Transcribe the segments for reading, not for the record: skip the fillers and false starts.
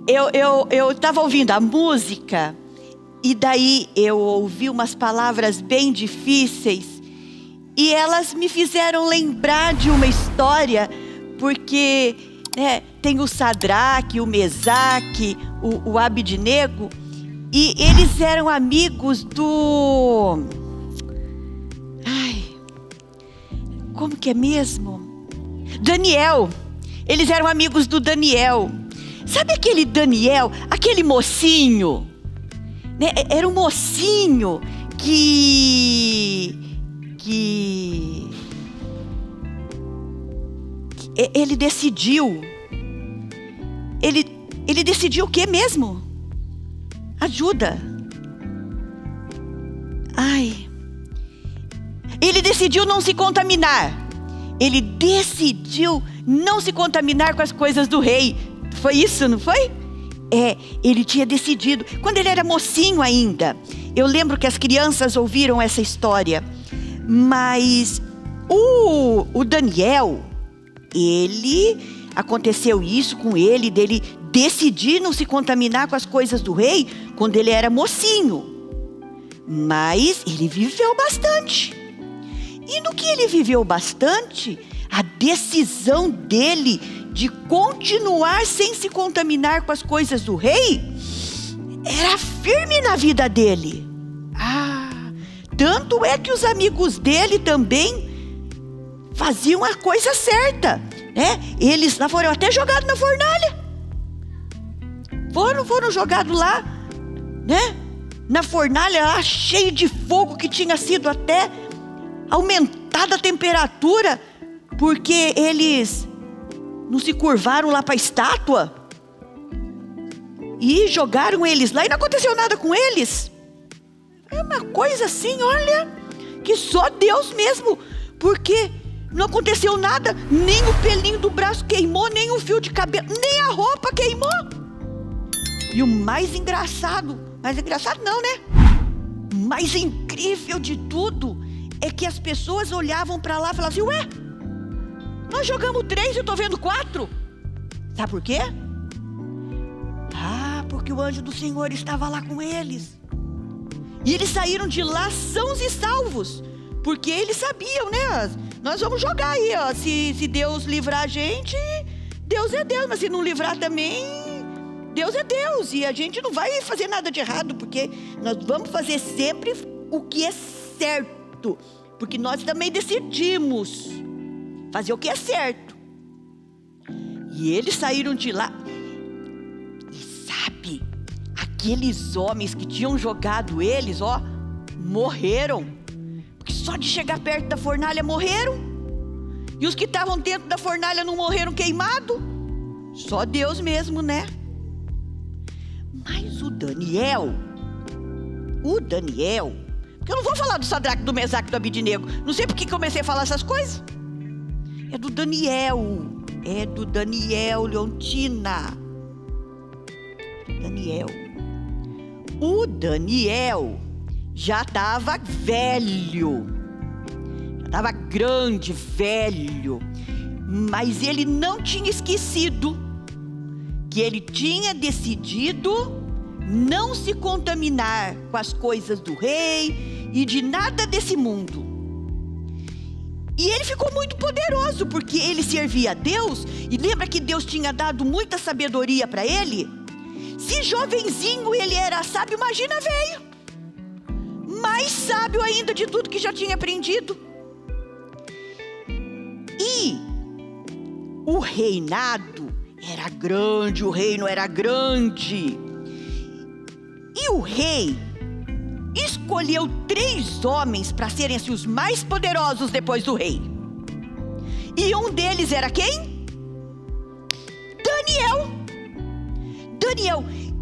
eu estava ouvindo a música e daí eu ouvi umas palavras bem difíceis e elas me fizeram lembrar de uma história, porque tem o Sadraque, o Mesaque, o Abidnego, e eles eram amigos do... como que é mesmo? Daniel. Eles eram amigos do Daniel. Sabe aquele Daniel, aquele mocinho? Era um mocinho que ele decidiu. Ele decidiu o que mesmo? Ajuda. Ele decidiu não se contaminar. Ele decidiu não se contaminar com as coisas do rei. Foi isso, não foi? Ele tinha decidido. Quando ele era mocinho ainda. Eu lembro que as crianças ouviram essa história. Mas o Daniel, aconteceu isso com ele, dele decidir não se contaminar com as coisas do rei, quando ele era mocinho. Mas ele viveu bastante. E no que ele viveu bastante, a decisão dele de continuar sem se contaminar com as coisas do rei era firme na vida dele. Tanto é que os amigos dele também faziam a coisa certa, Eles lá foram até jogados na fornalha. Foram jogados lá, na fornalha lá, cheio de fogo, que tinha sido até aumentada a temperatura, porque eles não se curvaram lá para a estátua e jogaram eles lá e não aconteceu nada com eles. É uma coisa assim, olha, que só Deus mesmo, porque não aconteceu nada, nem o pelinho do braço queimou, nem o fio de cabelo, nem a roupa queimou. E o mais engraçado não, O mais incrível de tudo é que as pessoas olhavam para lá e falavam assim: ué, nós jogamos 3 e eu tô vendo 4. Sabe por quê? Porque o anjo do Senhor estava lá com eles. E eles saíram de lá sãos e salvos, porque eles sabiam, nós vamos jogar aí, se Deus livrar a gente, Deus é Deus, mas se não livrar também, Deus é Deus, e a gente não vai fazer nada de errado, porque nós vamos fazer sempre o que é certo, porque nós também decidimos fazer o que é certo. E eles saíram de lá, e sabe, aqueles homens que tinham jogado eles, morreram, porque só de chegar perto da fornalha morreram, e os que estavam dentro da fornalha não morreram queimados, só Deus mesmo, Mas o Daniel, porque eu não vou falar do Sadraque, do Mesaque, do Abidnego, não sei porque comecei a falar essas coisas. É do Daniel, Leontina. O Daniel já estava velho, já estava grande, velho, mas ele não tinha esquecido que ele tinha decidido não se contaminar com as coisas do rei e de nada desse mundo. E ele ficou muito poderoso, porque ele servia a Deus, e lembra que Deus tinha dado muita sabedoria para ele? Se jovenzinho ele era sábio, imagina velho, mais sábio ainda de tudo que já tinha aprendido. E o reinado era grande, o reino era grande. E o rei escolheu 3 homens para serem assim, os mais poderosos depois do rei. E um deles era quem? Daniel.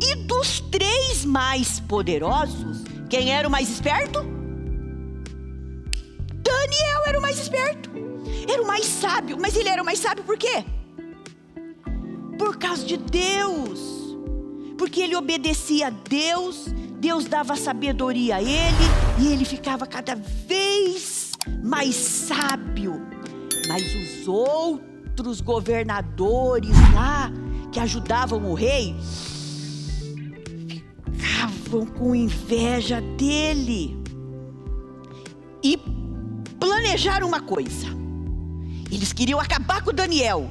E dos 3 mais poderosos, quem era o mais esperto? Daniel era o mais esperto. Era o mais sábio. Mas ele era o mais sábio por quê? Por causa de Deus. Porque ele obedecia a Deus. Deus dava sabedoria a ele, e ele ficava cada vez mais sábio. Mas os outros governadores lá, que ajudavam o rei ficavam com inveja dele e planejaram uma coisa. Eles queriam acabar com o Daniel.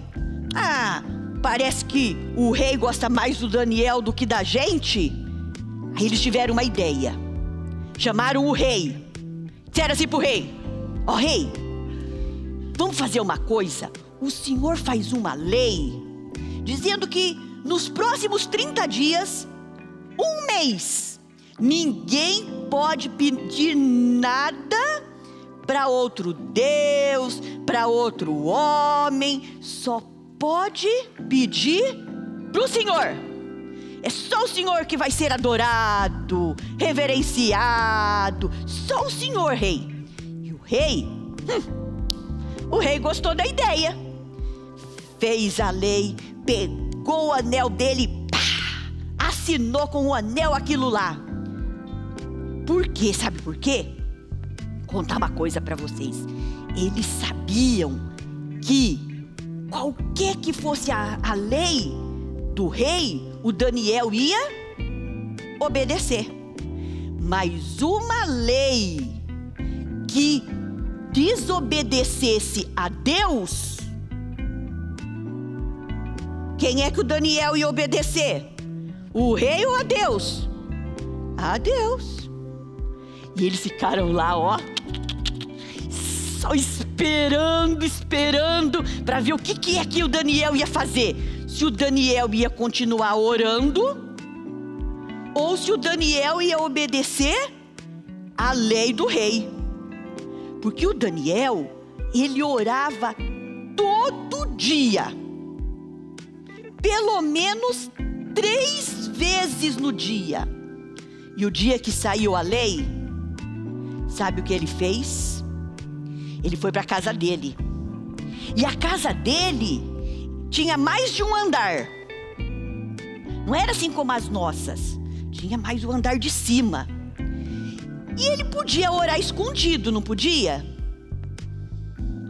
Parece que o rei gosta mais do Daniel do que da gente. Aí eles tiveram uma ideia. Chamaram o rei. Disseram assim pro rei: ó rei, vamos fazer uma coisa. O senhor faz uma lei dizendo que nos próximos 30 dias, um mês, ninguém pode pedir nada para outro Deus, para outro homem. Só pode pedir para o Senhor. É só o Senhor que vai ser adorado, reverenciado. Só o Senhor, rei. E o rei gostou da ideia. Fez a lei, pegou o anel dele, assinou com o anel aquilo lá. Por quê? Sabe por quê? Vou contar uma coisa para vocês. Eles sabiam que qualquer que fosse a lei do rei, o Daniel ia obedecer. Mas uma lei que desobedecesse a Deus, quem é que o Daniel ia obedecer? O rei ou a Deus? A Deus. E eles ficaram lá, só esperando para ver o que é que o Daniel ia fazer. Se o Daniel ia continuar orando, ou se o Daniel ia obedecer à lei do rei. Porque o Daniel, ele orava todo dia, pelo menos 3 vezes no dia. E o dia que saiu a lei, sabe o que ele fez? Ele foi para a casa dele. E a casa dele tinha mais de um andar. Não era assim como as nossas. Tinha mais o andar de cima. E ele podia orar escondido, não podia?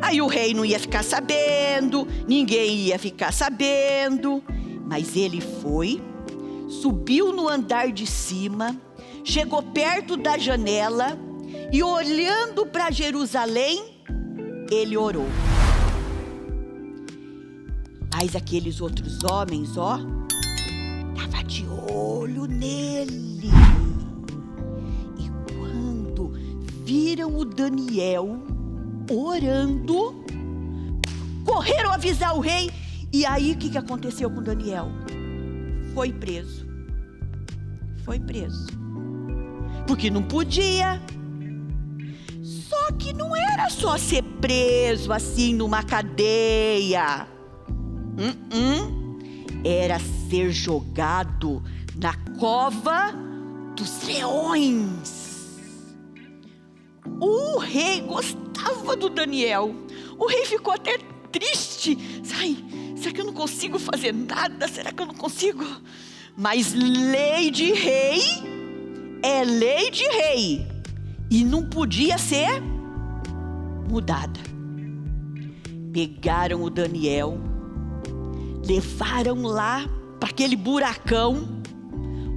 Aí o rei não ia ficar sabendo, ninguém ia ficar sabendo. Mas ele foi, subiu no andar de cima, chegou perto da janela e, olhando para Jerusalém, ele orou. Mas aqueles outros homens, tava de olho nele. E quando viram o Daniel orando, correram avisar o rei. E aí o que aconteceu com Daniel? Foi preso. Porque não podia. Só que não era só ser preso assim numa cadeia. Era ser jogado na cova dos leões. O rei gostava do Daniel. O rei ficou até triste. Será que eu não consigo fazer nada? Será que eu não consigo? Mas lei de rei é lei de rei. E não podia ser mudada. Pegaram o Daniel, levaram lá para aquele buracão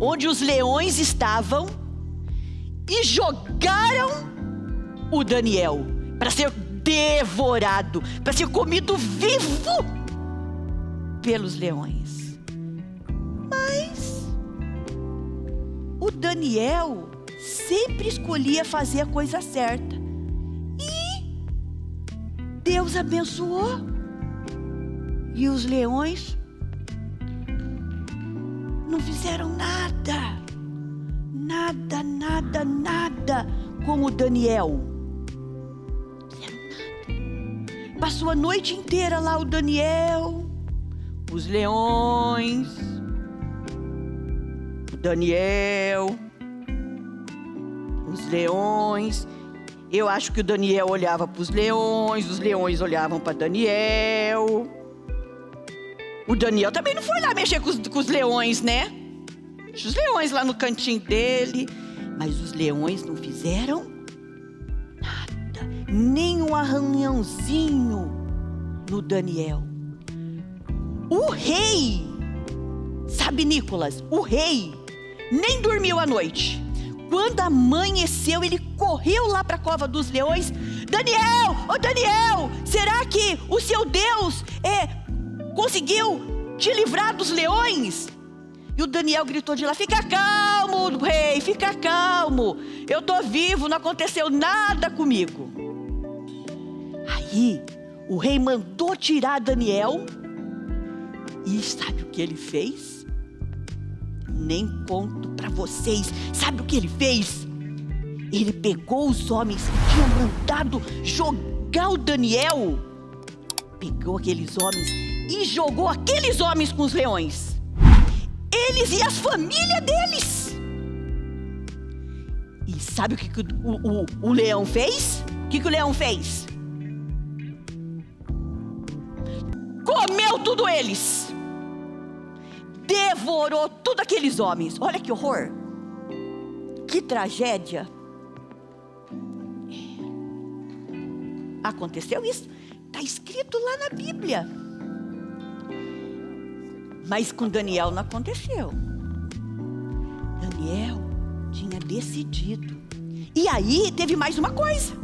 onde os leões estavam e jogaram o Daniel para ser devorado, para ser comido vivo pelos leões. Mas o Daniel sempre escolhia fazer a coisa certa. E Deus abençoou. E os leões não fizeram nada. Nada como Daniel. Não fizeram nada. Passou a noite inteira lá o Daniel, os leões, o Daniel, os leões. Eu acho que o Daniel olhava para os leões olhavam para Daniel. O Daniel também não foi lá mexer com os leões, né? Os leões lá no cantinho dele. Mas os leões não fizeram nada, nem um arranhãozinho no Daniel. O rei Sabe, Nicolas, o rei nem dormiu à noite. Quando amanheceu, ele correu lá para a cova dos leões. Daniel, ô Daniel, será que o seu Deus conseguiu te livrar dos leões? E o Daniel gritou de lá: fica calmo, rei, fica calmo. Eu estou vivo, não aconteceu nada comigo. Aí, o rei mandou tirar Daniel. E sabe o que ele fez? Nem conto para vocês. Sabe o que ele fez? Ele pegou os homens que tinham mandado jogar o Daniel. Pegou aqueles homens e jogou aqueles homens com os leões. Eles e as famílias deles. E sabe o que o leão fez? O que o leão fez? Comeu tudo eles. Devorou tudo aqueles homens. Olha que horror. Que tragédia. Aconteceu isso. Está escrito lá na Bíblia. Mas com Daniel não aconteceu. Daniel tinha decidido. E aí teve mais uma coisa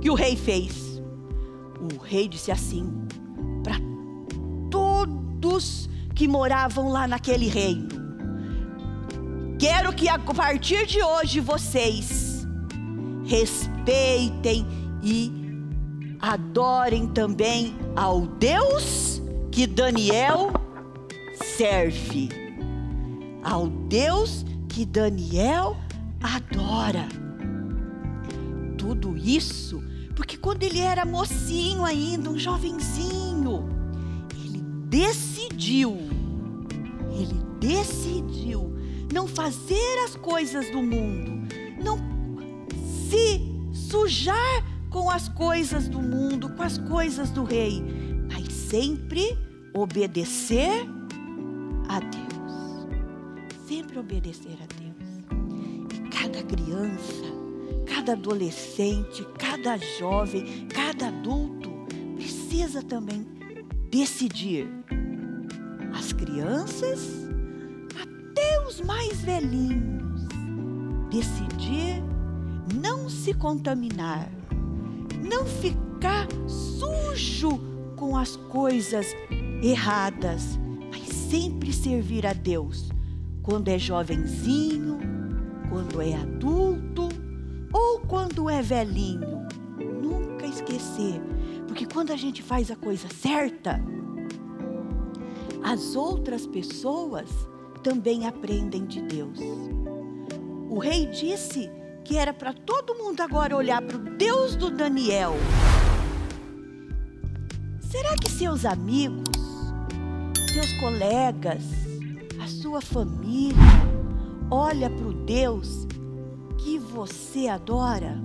que o rei fez. O rei disse assim para todos que moravam lá naquele reino: quero que a partir de hoje vocês respeitem e adorem também ao Deus que Daniel serve. Ao Deus que Daniel adora. Tudo isso porque quando ele era mocinho ainda, um jovenzinho, ele decidiu não fazer as coisas do mundo, não se sujar com as coisas do mundo, com as coisas do rei, mas sempre obedecer a Deus. Sempre obedecer a Deus. E cada criança, cada adolescente, cada jovem, cada adulto precisa também decidir. As crianças, até os mais velhinhos, decidir não se contaminar, não ficar sujo com as coisas erradas, mas sempre servir a Deus. Quando é jovenzinho, quando é adulto ou quando é velhinho, nunca esquecer, porque quando a gente faz a coisa certa, as outras pessoas também aprendem de Deus. O rei disse que era para todo mundo agora olhar para o Deus do Daniel. Será que seus amigos, seus colegas, a sua família olha para o Deus que você adora?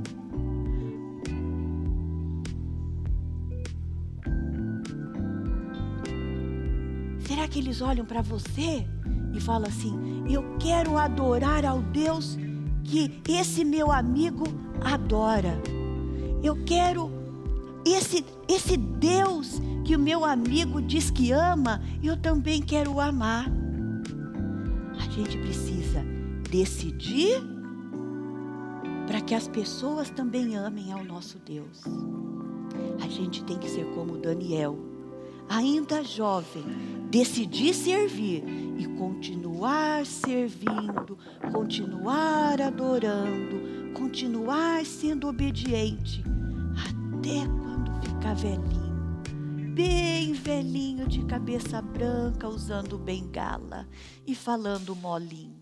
Será que eles olham para você e falam assim: eu quero adorar ao Deus que esse meu amigo adora. Eu quero esse Deus que o meu amigo diz que ama, eu também quero amar. A gente precisa decidir para que as pessoas também amem ao nosso Deus. A gente tem que ser como Daniel, ainda jovem, decidir servir e continuar servindo, continuar adorando, continuar sendo obediente, até quando ficar velhinho, bem velhinho, de cabeça branca, usando bengala e falando molinho.